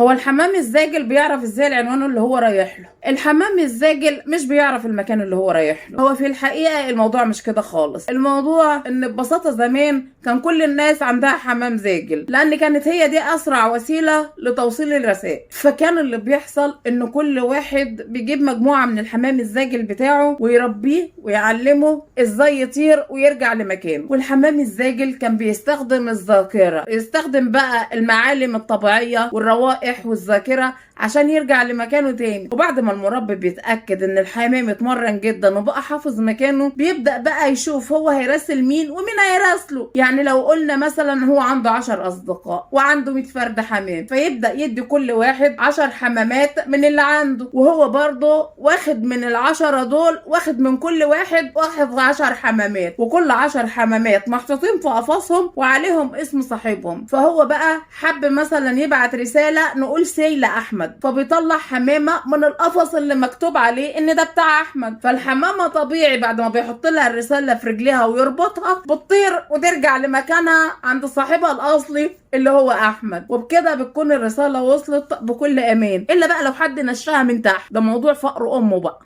هو الحمام الزاجل بيعرف ازاي العنوان اللي هو رايح له؟ الحمام الزاجل مش بيعرف المكان اللي هو رايح له. هو في الحقيقة الموضوع مش كده خالص. الموضوع ان ببساطة زمان كان كل الناس عندها حمام زاجل، لان كانت هي دي اسرع وسيلة لتوصيل الرسائل. فكان اللي بيحصل ان كل واحد بيجيب مجموعة من الحمام الزاجل بتاعه ويربيه ويعلمه ازاي يطير ويرجع لمكانه. والحمام الزاجل كان بيستخدم الذاكرة، يستخدم بقى المعالم الطبيعية والروائح والذاكرة عشان يرجع لمكانه تاني. وبعد ما المربي بيتأكد ان الحمام اتمرن جدا وبقى حافظ مكانه، بيبدأ بقى يشوف هو هيراسل مين ومين هيراسله. يعني لو قلنا مثلا هو عنده 10 اصدقاء وعنده 100 فرد حمام، فيبدأ يدي كل واحد 10 حمامات من اللي عنده، وهو برضه واخد من ال10 دول، واخد من كل واحد 10 حمامات، وكل 10 حمامات محطوطين في قفصهم وعليهم اسم صاحبهم. فهو بقى حب مثلا يبعت رسالة نقول سي لأحمد، فبيطلع حمامة من القفص اللي مكتوب عليه ان ده بتاع احمد. فالحمامة طبيعي بعد ما بيحط لها الرسالة في رجليها ويربطها بتطير وترجع لمكانها عند صاحبها الاصلي اللي هو احمد. وبكده بتكون الرسالة وصلت بكل امان، الا بقى لو حد نشرها من تحت، ده موضوع فقر امه بقى.